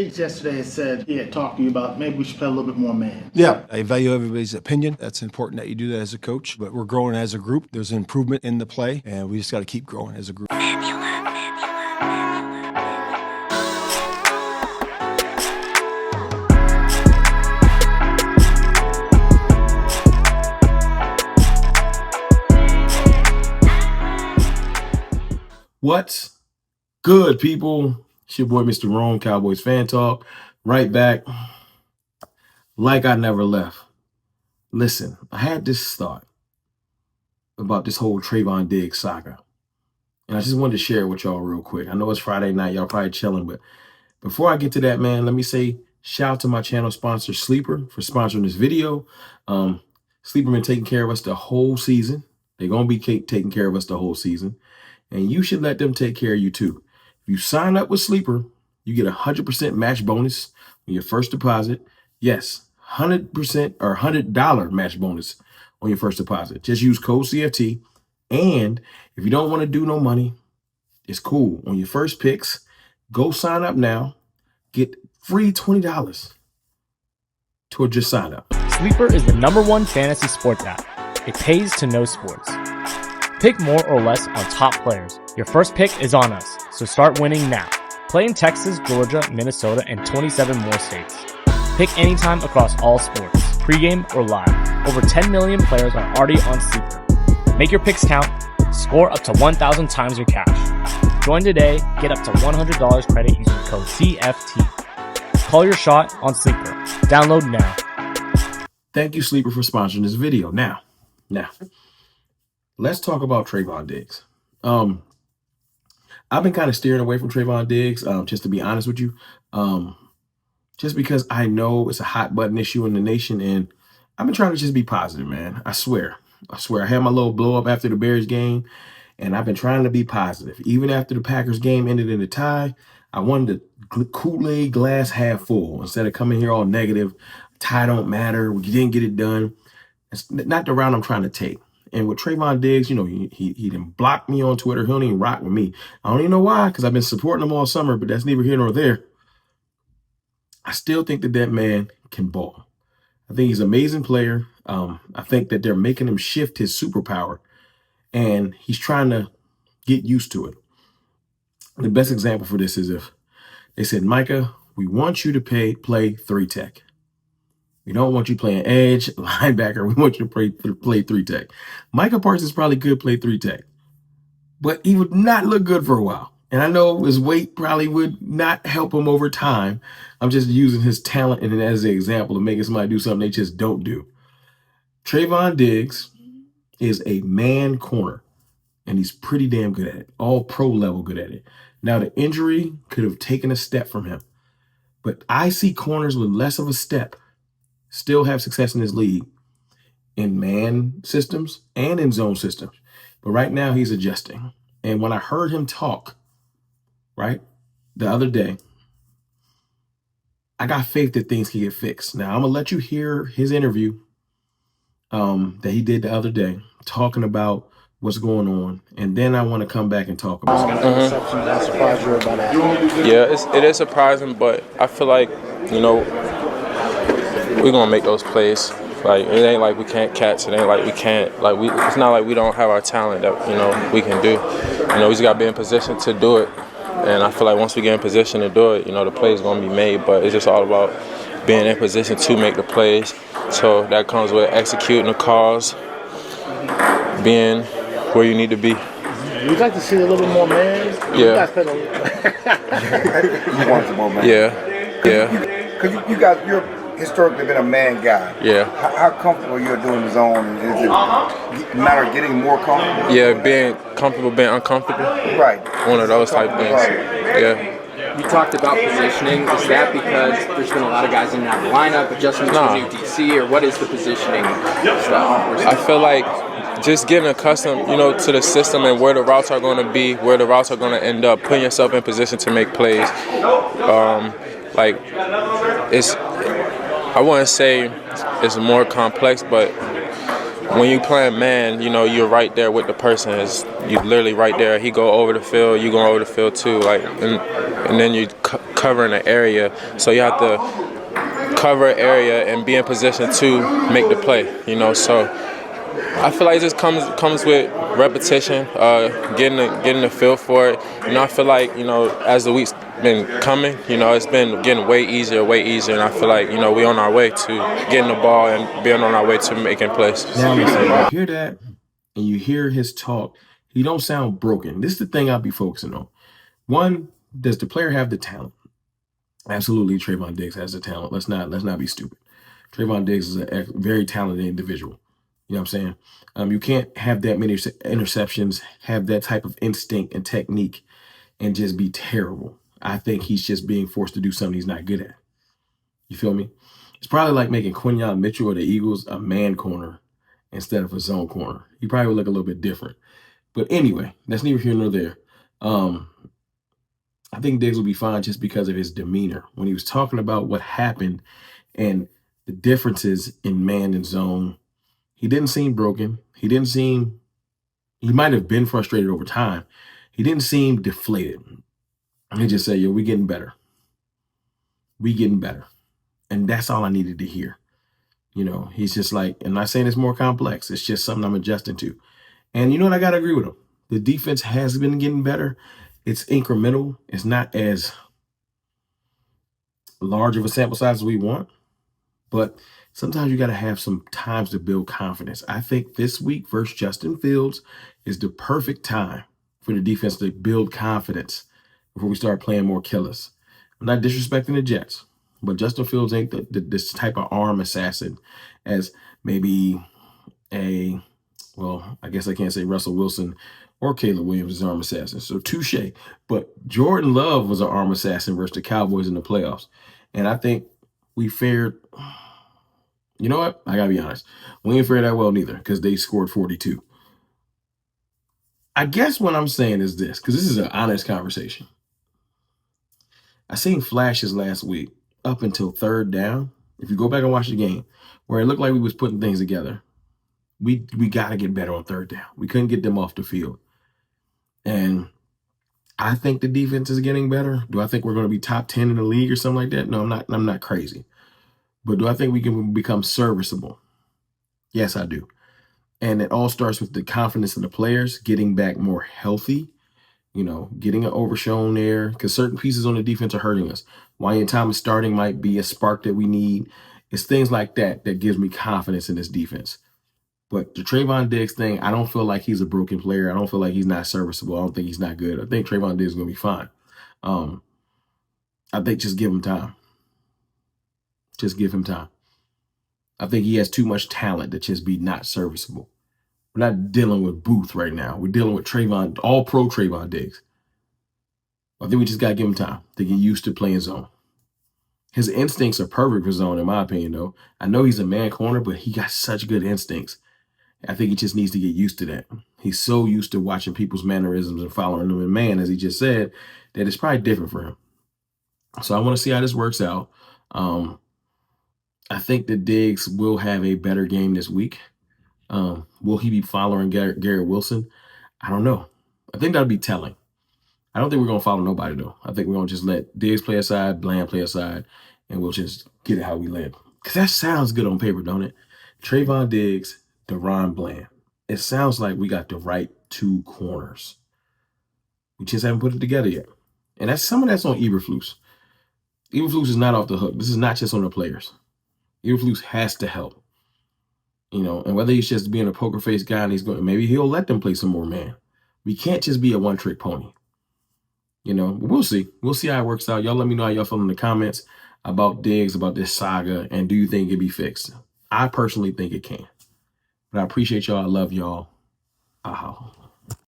Yesterday said he had talked to you about maybe we should play a little bit more man. Yeah, I value everybody's opinion. That's important that you do that as a coach, but we're growing as a group. There's an improvement in the play, and we just got to keep growing as a group. What's good, people? It's your boy, Mr. Rome, Cowboys Fan Talk. Right back, like I never left. Listen, I had this thought about this whole Trayvon Diggs saga, and I just wanted to share it with y'all real quick. I know it's Friday night, y'all probably chilling, but before I get to that, man, let me say shout out to my channel sponsor, Sleeper, for sponsoring this video. Sleeper been taking care of us the whole season. They're going to be taking care of us the whole season. And you should let them take care of you too. If you sign up with Sleeper, you get a 100% match bonus on your first deposit. Yes, 100% or $100 match bonus on your first deposit. Just use code CFT. And if you don't want to do no money, it's cool. On your first picks, go sign up now. Get free $20 to just sign up. Sleeper is the #1 fantasy sports app. It pays to know sports. Pick more or less on top players. Your first pick is on us, so start winning now. Play in Texas, Georgia, Minnesota, and 27 more states. Pick anytime across all sports, pregame or live. Over 10 million players are already on Sleeper. Make your picks count. Score up to 1,000 times your cash. Join today. Get up to $100 credit using code CFT. Call your shot on Sleeper. Download now. Thank you, Sleeper, for sponsoring this video. Now, let's talk about Trayvon Diggs. I've been kind of steering away from Trayvon Diggs, just to be honest with you. Just because I know it's a hot button issue in the nation, and I've been trying to just be positive, man. I swear. I had my little blow up after the Bears game, and I've been trying to be positive. Even after the Packers game ended in a tie, I wanted the Kool-Aid glass half full instead of coming here all negative. Tie don't matter. We didn't get it done. It's not the route I'm trying to take. And with Trayvon Diggs, you know, he didn't block me on Twitter. He don't even rock with me. I don't even know why, because I've been supporting him all summer, but that's neither here nor there. I still think that man can ball. I think he's an amazing player. I think that they're making him shift his superpower, and he's trying to get used to it. The best example for this is if they said, Micah, we want you to play 3-tech. We don't want you playing edge, linebacker. We want you to play 3-tech. Micah Parsons probably could play 3-tech, but he would not look good for a while. And I know his weight probably would not help him over time. I'm just using his talent and as an example of making somebody do something they just don't do. Trayvon Diggs is a man corner, and he's pretty damn good at it. All pro level good at it. Now, the injury could have taken a step from him, but I see corners with less of a step still have success in this league in man systems and in zone systems. But right now he's adjusting. And when I heard him talk, right, the other day, I got faith that things can get fixed. Now I'm gonna let you hear his interview that he did the other day, talking about what's going on, and then I want to come back and talk about it. Yeah, it is surprising, but I feel like, you know, we're gonna make those plays. Like, it ain't like we can't catch. It ain't like we can't. It's not like we don't have our talent that, you know, we can do. You know, we just gotta be in position to do it. And I feel like once we get in position to do it, you know, the plays gonna be made. But it's just all about being in position to make the plays. So that comes with executing the calls, being where you need to be. We'd like to see a little bit more man. Yeah. You guys played You want some more man. Yeah. Because you guys, you're historically been a man guy. Yeah. How comfortable you're doing the zone? Is it a matter of getting more comfortable? Yeah, being comfortable, being uncomfortable. Right. One of those type things. Right. Yeah. You talked about positioning. Is that because there's been a lot of guys in and out of the lineup, adjustment to a new DC, or what is the positioning stuff? I feel like just getting accustomed, you know, to the system and where the routes are going to be, where the routes are going to end up, putting yourself in position to make plays. I wouldn't say it's more complex, but when you playing man, you know, you're right there with the person. You literally right there. He go over the field, you go over the field too. And then you covering an area, so you have to cover an area and be in position to make the play. So I feel like it just comes with repetition, getting the feel for it. I feel like as the weeks been coming, it's been getting way easier, and I feel like we on our way to getting the ball and being on our way to making plays. Now listen, you hear that and you hear his talk, he don't sound broken. This is the thing I'll be focusing on. One, does the player have the talent? Absolutely, Trayvon Diggs has the talent. Let's not be stupid. Trayvon Diggs is a very talented individual. You know what I'm saying? You can't have that many interceptions, have that type of instinct and technique, and just be terrible. I think he's just being forced to do something he's not good at. You feel me? It's probably like making Quinyon Mitchell or the Eagles a man corner instead of a zone corner. He probably would look a little bit different. But anyway, that's neither here nor there. I think Diggs will be fine just because of his demeanor. When he was talking about what happened and the differences in man and zone, he didn't seem broken. He might have been frustrated over time. He didn't seem deflated. He just said, we getting better. We getting better. And that's all I needed to hear. He's just like, I'm not saying it's more complex. It's just something I'm adjusting to. And you know what? I got to agree with him. The defense has been getting better. It's incremental. It's not as large of a sample size as we want. But sometimes you got to have some times to build confidence. I think this week versus Justin Fields is the perfect time for the defense to build confidence before we start playing more killers. I'm not disrespecting the Jets, but Justin Fields ain't this type of arm assassin as maybe I guess I can't say Russell Wilson or Caleb Williams is arm assassin. So touche. But Jordan Love was an arm assassin versus the Cowboys in the playoffs. And I think we fared, you know what? I got to be honest. We ain't fared that well neither because they scored 42. I guess what I'm saying is this, because this is an honest conversation. I seen flashes last week up until third down. If you go back and watch the game, where it looked like we was putting things together, we got to get better on third down. We couldn't get them off the field. And I think the defense is getting better. Do I think we're going to be top 10 in the league or something like that? No, I'm not crazy. But do I think we can become serviceable? Yes, I do. And it all starts with the confidence of the players, getting back more healthy, getting an overshown there, because certain pieces on the defense are hurting us. Wyatt Thomas starting might be a spark that we need. It's things like that that gives me confidence in this defense. But the Trayvon Diggs thing, I don't feel like he's a broken player. I don't feel like he's not serviceable. I don't think he's not good. I think Trayvon Diggs is going to be fine. I think just give him time. Just give him time. I think he has too much talent to just be not serviceable. We're not dealing with Booth right now. We're dealing with all-pro Trayvon Diggs. I think we just got to give him time to get used to playing zone. His instincts are perfect for zone, in my opinion, though. I know he's a man corner, but he got such good instincts. I think he just needs to get used to that. He's so used to watching people's mannerisms and following them in man, as he just said, that it's probably different for him. So I want to see how this works out. I think that Diggs will have a better game this week. Will he be following Garrett Wilson? I don't know. I think that'll be telling. I don't think we're going to follow nobody, though. I think we're going to just let Diggs play aside, Bland play aside, and we'll just get it how we live. Because that sounds good on paper, don't it? Trayvon Diggs, DaRon Bland. It sounds like we got the right two corners. We just haven't put it together yet. And some of that's on Eberflus. Eberflus is not off the hook. This is not just on the players. Eberflus has to help. And whether he's just being a poker face guy and maybe he'll let them play some more man. We can't just be a one-trick pony. We'll see. We'll see how it works out. Y'all let me know how y'all feel in the comments about Diggs, about this saga, and do you think it can be fixed? I personally think it can. But I appreciate y'all. I love y'all.